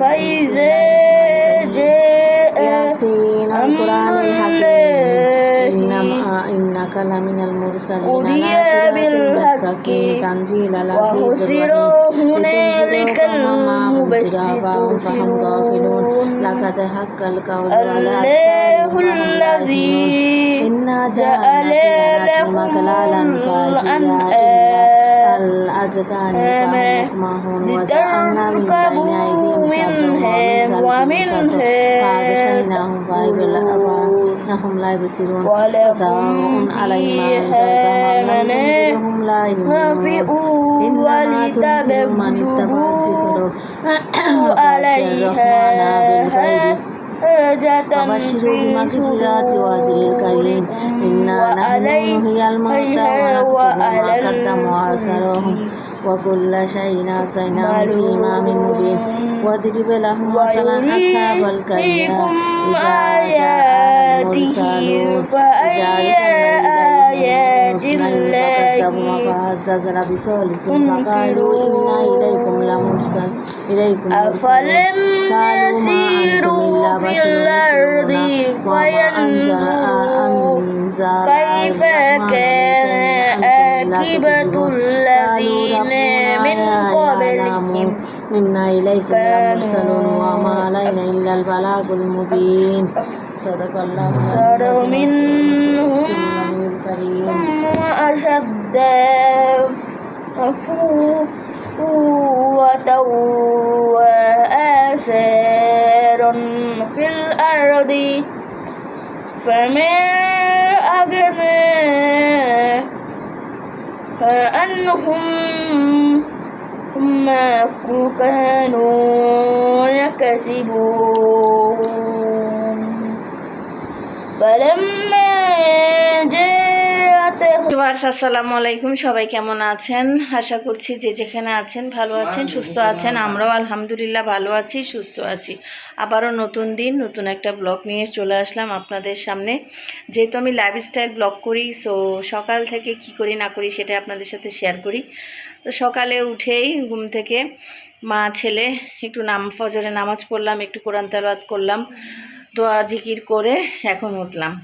فإذا جاء أمر الله إنك لمن المرسلين قضي بالحق تنزيل العزيز وخسر هنالك المبطلون لقد حق القول على الله الذي جعل لكم الأنعام لتركبوا منها ومنها إنهم لا يبصرون ولكم فيها منافع ولتبلغوا عليها حاجة في صدوركم وعليها وعلى المؤمنين وكل شيء أحصيناه في إمام مبين واضرب لهم مثلا أصحاب القرية إذا جاء المرسلون فأي آيات الله فعززنا بثالث فقالوا إنا إليكم لمرسلون أفلم يسيروا في الأرض فينظروا كيف كان عاقبة الذين من قبلهم إنا إليكم لمرسلون وما علينا إلا البلاغ المبين صدق الله منهم أشد قوة وآثارا في الأرض فما أغنى عنهم ما كانوا يكسبون فلما আসসালামু আলাইকুম, সবাই কেমন আছেন? আশা করছি যে যেখানে আছেন ভালো আছেন, সুস্থ আছেন। আমরাও আলহামদুলিল্লাহ ভালো আছি, সুস্থ আছি। আবারও নতুন দিন, নতুন একটা ব্লগ নিয়ে চলে আসলাম আপনাদের সামনে। যেহেতু আমি লাইফস্টাইল ব্লগ করি, সো সকাল থেকে কি করি না করি সেটা আপনাদের সাথে শেয়ার করি। তো সকালে উঠেই ঘুম থেকে মা ছেলে একটু ফজরে নামাজ পড়লাম, একটু কোরআন তেলাওয়াত করলাম, দোয়া জিকির করে এখন উঠলাম।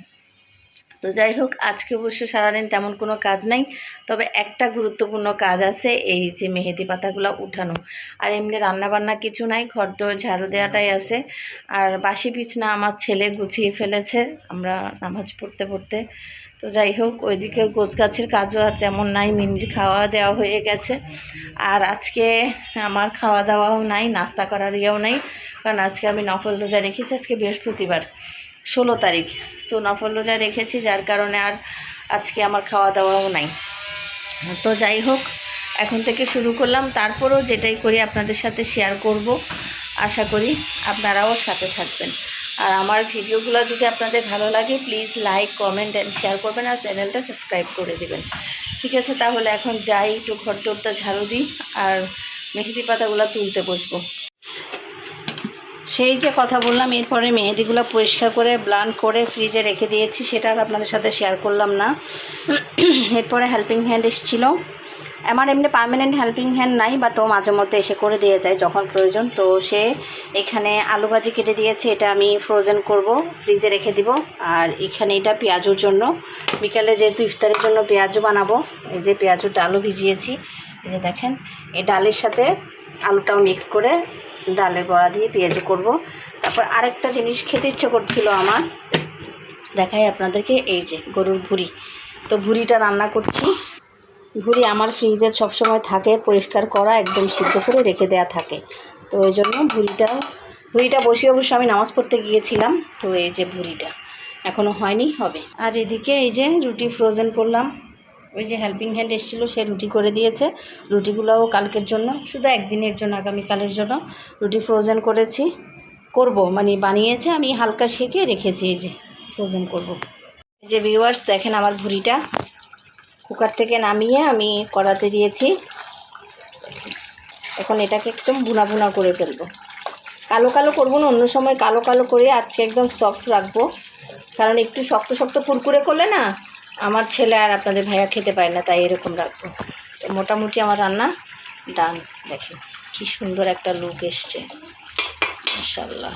তো যাই হোক, আজকে অবশ্য সারাদিন তেমন কোনো কাজ নাই, তবে একটা গুরুত্বপূর্ণ কাজ আছে, এই যে মেহেদি পাতাগুলো উঠানো। আর এমনি রান্নাবান্না কিছু নাই, ঘর দোর ঝাড়ু দেওয়াটাই আছে। আর বাসি বিছনা আমার ছেলে গুছিয়ে ফেলেছে আমরা নামাজ পড়তে পড়তে। তো যাই হোক, ওইদিকের গোছগাছের কাজও আর তেমন নাই, মিনির খাওয়া দেওয়া হয়ে গেছে। আর আজকে আমার খাওয়া দাওয়াও নাই, নাস্তা করার ইয়েও নাই, কারণ আজকে আমি নফল রোজা রেখেছি। আজকে বৃহস্পতিবার 16 তারিখ, সো নফল রোজা রেখেছি, যার কারণে আর আজকে আমার খাওয়া দাওয়াও নাই। তো যাই হোক, এখন থেকে শুরু করলাম। তারপরেও যেটাই করি আপনাদের সাথে শেয়ার করব, আশা করি আপনারাও সাথে থাকবেন। আর আমার ভিডিওগুলো যদি আপনাদের ভালো লাগে please like, comment and share করবেন, আর চ্যানেলটা সাবস্ক্রাইব করে দেবেন। ঠিক আছে, তাহলে এখন যাই, একটু ঘর দোরটা ঝাড়ু দিই আর মেহেদি পাতাগুলো তুলতে বসবো। সেই যে কথা বললাম, এরপরে মেহেদিগুলো পরিষ্কার করে ব্লান্ড করে ফ্রিজে রেখে দিয়েছি, সেটা আর আপনাদের সাথে শেয়ার করলাম না। এরপরে হেল্পিং হ্যান্ড এসেছিলো। আমার এমনি পার্মানেন্ট হেল্পিং হ্যান্ড নাই, বাট ও মাঝে মধ্যে এসে করে দিয়ে যায় যখন প্রয়োজন। তো সে এখানে আলু ভাজি কেটে দিয়েছে, এটা আমি ফ্রোজেন করব, ফ্রিজে রেখে দিব। আর এখানে এটা পেঁয়াজুর জন্য, বিকালে যেহেতু ইফতারের জন্য পেঁয়াজু বানাবো, এই যে পেঁয়াজুর ডালও ভিজিয়েছি। এই যে দেখেন, এই ডালের সাথে আলুটাও মিক্স করে ডালের বড়া দিয়ে পেঁয়াজু করব। তারপর আরেকটা জিনিস খেতে ইচ্ছে করছিল আমার, দেখাই আপনাদেরকে, এই যে গরুর ভুঁড়ি। তো ভুঁড়িটা রান্না করছি। ভুঁড়ি আমার ফ্রিজে সবসময় থাকে, পরিষ্কার করা, একদম সিদ্ধ করে রেখে দেওয়া থাকে। তো ওই জন্য ভুঁড়িটা বসিয়ে অবশ্য আমি নামাজ পড়তে গিয়েছিলাম। তো এই যে ভুঁড়িটা এখনও হয়নি, হবে। আর এদিকে এই যে রুটি ফ্রোজেন করলাম, ওই যে হেল্পিং হ্যান্ড এসেছিলো, সে রুটি করে দিয়েছে। রুটিগুলোও কালকের জন্য, শুধু একদিনের জন্য, আগামীকালের জন্য রুটি ফ্রোজেন করব, মানে বানিয়েছে, আমি হালকা সেঁকে রেখেছি। এই যে ফ্রোজেন করব। এই যে ভিউয়ার্স দেখেন, আমার ভুঁড়িটা কুকার থেকে নামিয়ে আমি কড়াতে দিয়েছি। এখন এটাকে একদম বুনা বুনা করে ফেলবো। কালো কালো করবো না, অন্য সময় কালো কালো করে, আজকে একদম সফট রাখবো, কারণ একটু শক্ত শক্ত কুরকুরে করলে না আমার ছেলে আর আপনাদের ভাইয়া খেতে পারে না, তাই এরকম রাখবো। তো মোটামুটি আমার রান্না ডান। দেখেন কি সুন্দর একটা লুক এসছে। মাশাআল্লাহ।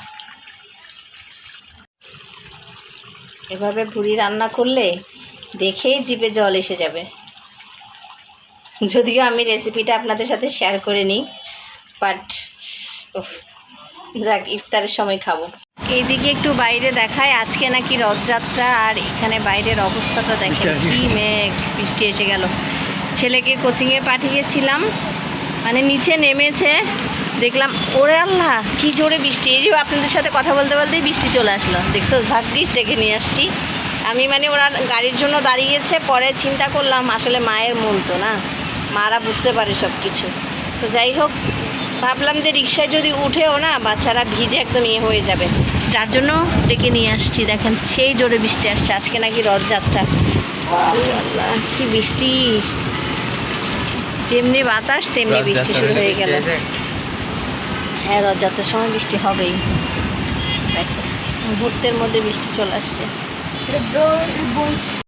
এভাবে ভুড়ি রান্না করলে দেখেই জিভে জল এসে যাবে। যদিও আমি রেসিপিটা আপনাদের সাথে শেয়ার করে নিই, বাট যাক, ইফতারের সময় খাবো। এইদিকে একটু বাইরে দেখায়, আজকে নাকি রথযাত্রা, আর এখানে বাইরের অবস্থাটা দেখেন, কি মেঘ, বৃষ্টি এসে গেল। ছেলেকে কোচিংয়ে পাঠিয়েছিলাম, মানে নিচে নেমেছে, দেখলাম ওরে আল্লাহ কি জোরে বৃষ্টি। এই যে আপনাদের সাথে কথা বলতে বলতেই বৃষ্টি চলে আসলো, দেখছো, ভাগ্যিস ডেকে নিয়ে আসছি আমি। মানে ওরা গাড়ির জন্য দাঁড়িয়েছে, পরে চিন্তা করলাম আসলে মায়ের মন তো না, মারা বুঝতে পারে সব কিছু। তো যাই হোক, ভাবলাম যে রিক্সায় যদি উঠেও না বাচ্চারা ভিজে একদম ইয়ে হয়ে যাবে, যার জন্য ডেকে নিয়ে আসছি। দেখেন সেই জোরে বৃষ্টি আসছে, আজকে নাকি রথযাত্রা। আল্লাহ কি বৃষ্টি, যেমনি বাতাস তেমনি বৃষ্টি শুরু হয়ে গেল। হ্যাঁ, রথযাত্রার সময় বৃষ্টি হবেই। দেখো মুহূর্তের মধ্যে বৃষ্টি চলে আসছে।